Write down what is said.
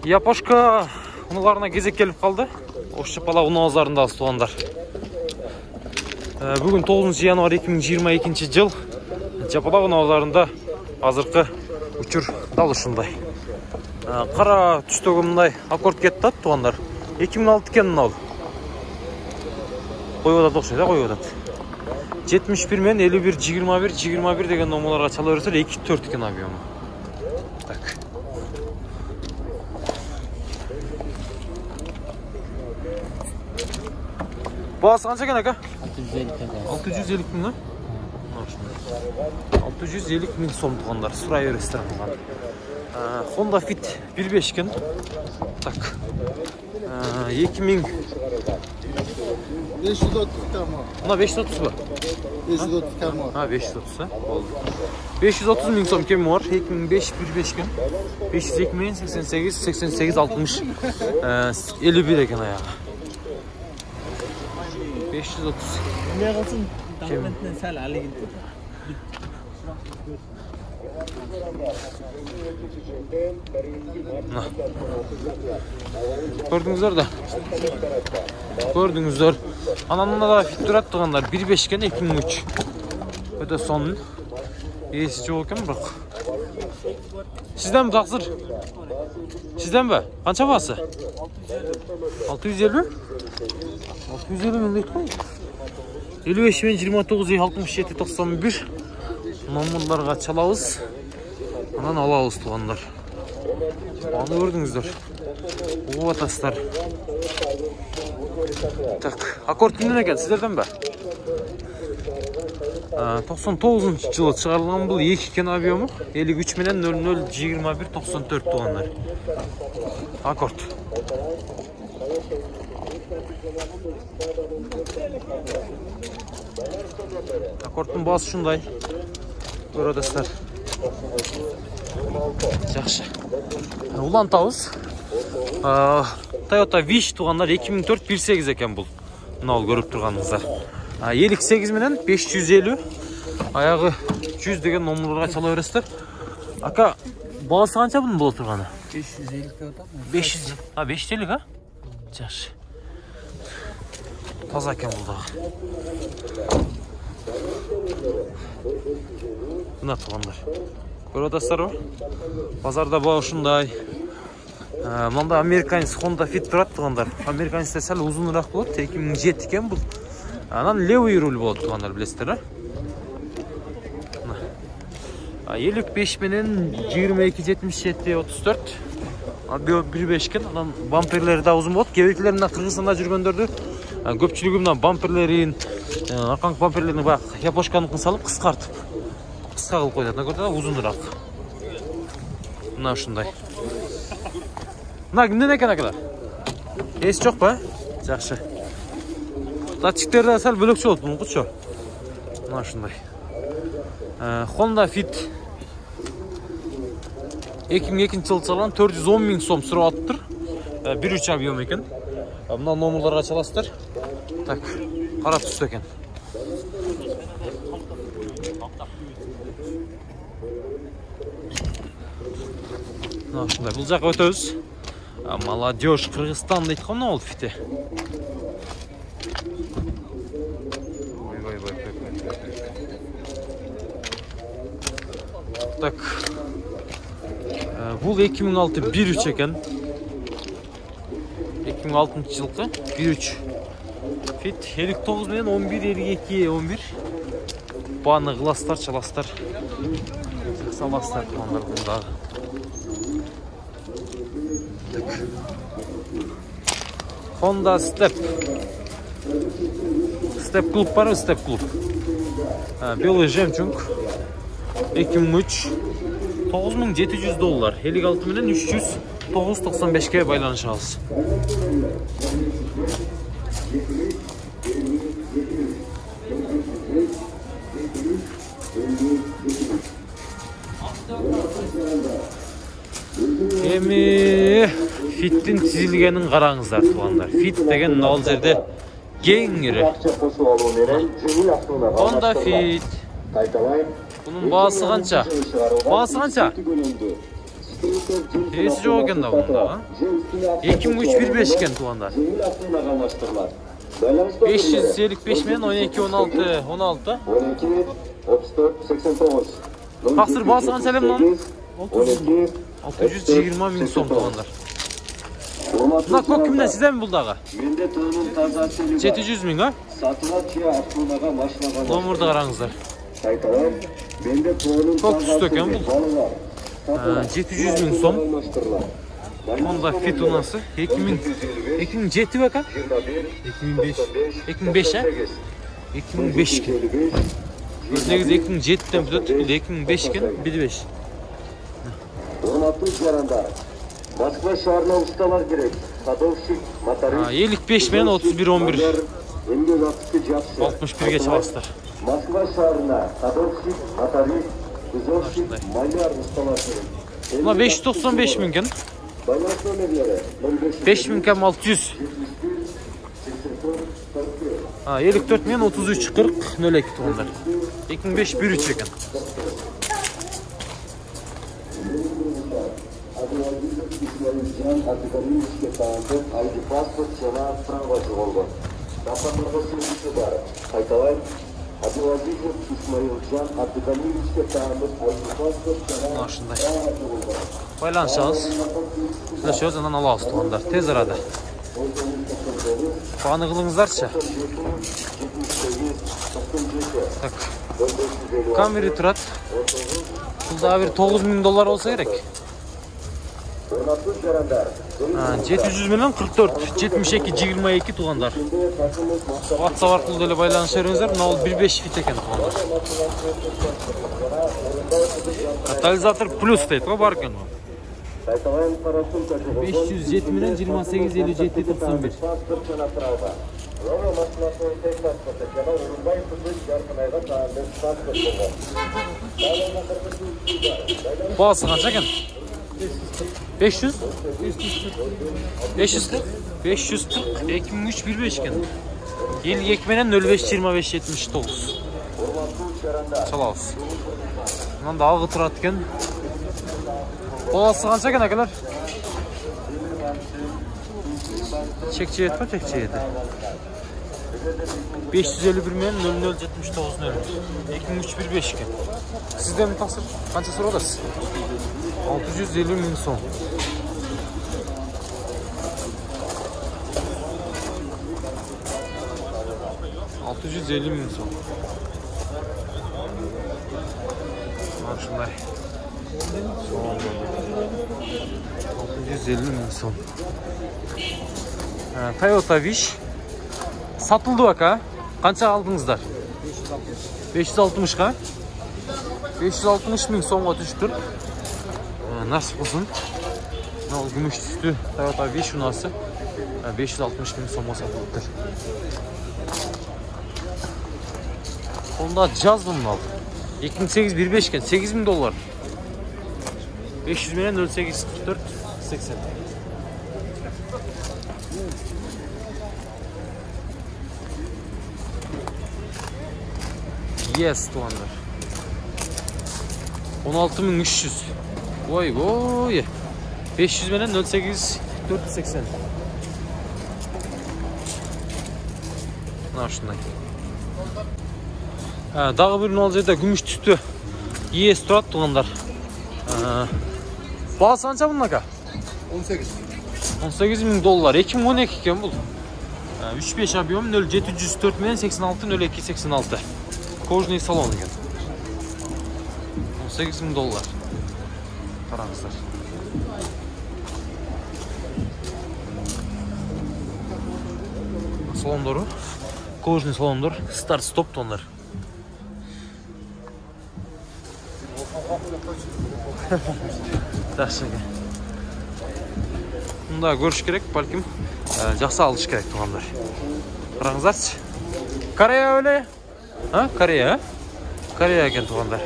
Япошка унуларына кезек келип калды. Ош Чапала уну базарында туугандар. Бүгүн 9 январь 2022 жыл. Чапала уну базарында азыркы учур дал ушундай. Кара түстөгү мындай аккорд кетти туугандар. 2006 экен мына ал. Коюп атат окшойт, коюп атат. 71 мен 51 21 деген номерларга чала берсе 2-4 экен объему. Так. Баасы канча экен ака? 650 миң. 650 миң сом туугандар. Сурай бересиздер кылган. Honda Fit 1.5 eкен. Так. 2000 530 tamam. Buna 530 mu? 530 tamam. Ha 530 ha. Oldu. 530 ming so'm kemi var. 2005 1.5 eкен. 502 ming 88 60 51 eкен ayağı. 530. Ne kalsın? Davetinden sel hale gitti. Gördünüzler de. Gördünüzler. Anamda da fit durat tuğanlar. 1.5 eкен 2003. Öde sonun. Esi çok eкен bırak. Sizden mi taksır? Sizden mi? Kança bası? 650. 650 min deyip koy. 55 мен 29 67 91 номерларга çalabыз. Анан алабыз тугандар. Аны көрдүңүздөр. Угуп атасыздар. Так, аккорд кимден экен? Сиздерден бе? 99-жылы чыгарылган бул 2 экен объему. 53 менен 0021 94 тугандар. Аккорд. Аккордтун баасы ушундай. Көрөсүздөр. Жакшы. Улантабыз. Toyota Wish тугандар 2004 1.8 экен бул. Мына ал көрүп турганыңыздар. 58 менен 550 аягы 100 деген номерлорго чала бересиздер. Ака, баасы канча бунун боло турганы? 550 атат. 500. 550 а? Жакшы. Таза экен бул дагы. Мына тугандар. Көрүп атасыздарбы? Базарда баа ушундай. Мында американец Honda Fit турат тугандар. Американецтер сәл узунураак болот. 2007 экен бул. Анан левый руль болот тугандар, билесиздер, а? 55 менен 22 77 34. 1.5 экен. Анан бамперлери да узун болот. Кебекилер мына Кыргызстанда жүргөндөрдү көпчүлүгү мына бамперлерин, аркаңкы бамперлерин бак япошканыкын салып кыскартып. Кыска кылып коёт. Мына көрдүңүзбү? Узунураак. Мына ушундай. Мына кимден экен акалар? Эс жокпу, а? Жакшы. Датчиктер да сәл бөлөкчө болот мункучу. Мына ушундай. Honda Fit 2002-жылы чалган 410 миң сом сурап атыптыр. 1.3 объем экен. Мына номерларга чаласыздар. Так, кара түстө экен. Мына ушундай. Бул жака өтөбүз. Молодежь Кыргызстан дейт го мына ол фите. Так. Бул 2006 1.3 экен. 2006-жылкы 1.3. Fit 59 менен 11 52 11. Баны кыласыздар, чаласыздар. Саласыздар тугандар бундагы. Honda Step. Step клуб бар, Step клуб. Белый жемчуг. 2003. $9700. 56 менен 309.95ке байланышабыз. Эми Fit'in çizilgenin karağınızlar tuğanlar. Fit degen al жерде кеңири. Honda Fit. Bunun bağısı kança? Bağısı kança? Teresi жоқ екен да бұнда. 2315 екен туғандар. 555 мен 12 16 16. 34 89. Тақсыр басы қанша әлем мынаны? 620 мың сом туғандар. Мына көк кімнен сізден бұлдағы? 700 мың, а? Ломырды қараңыздар. Көк түсті екен бұл. 700 мың сом. Онда фит унасы 2007 бе ка? 2005 а? 2005 кен. Негізі 2007-тен бүтөт, 2005 кен, 1.5. Москва шаарына усталар керек. Садовщик, моторист. 55 мен 31-11. 61-ге чаласыздар. Москва шаарына садовщик, моторист, дозорщик, маляр усталар керек. Мына 595 мың кен. 5 мың кем 600. 54 мен 33 40 02 туғандар. 2005 1.3 екен. Ашындай. Байланышыңыз. Сөз анан аласыз туғандар. Тез арада. Бағаны қылыңыздаршы. Так. Камери тұрады. Бұлда бір $9.000 болса керек. 700 миллион 44, 72, 22 туғандар. WhatsApp арқылы деле байланыш беріңіздер. Мына ол 1.5 фит екен туғандар. Катализатор плюс дейді, ғой бар екен. 507 миллион 28, 57, 91. Бағасы қанша екен? 500? 540? 540, 2003 1.5 екен. 52 менен 05 25 79. Çalağız. Bundan da ağı tırat eкен. Olası қанша екен әкелер? Çekçi etme, çekçi eti. 551 men 0079 0. 2003 1.5 eкен. Sizden mi taksır? Қанша сұрадасыз? 650 мың сом. $650 мың сом. Şunlar. 650 мың сом. Toyota Wish. Satıldı bak ha. Қанша aldыңыздар? 560 қа? 560 мың сомға түштір. Nasip olsun. Gümüş üstü Toyota Wish unası 560 bin soma satılıdır. Onda Jazz bunun aldı. 2008 1.5 iken $8.000. 500 milyon 08 44 80. Yes tuğanlar. 16.300. Oy oy. 500 milyon 08 480. Mına şunday. Dağı bir 07'de gümüş tüstü. Yes turat tuğanlar. Bağısı anca bunun aka? 18. $18.000. 2012 iken bu. 3.5 abiyom 0704 milyon 86 02 86. Kojniy salon iken. $18.000. Қараңыздар. Салондары. Кожный салондар. Старт стоп тондар. Жақсы. Мұнда көріш керек, бәлкім жақсы алыш керек туғандар. Қараңыздаршы. Корея өле? Корея? Корея екен туғандар.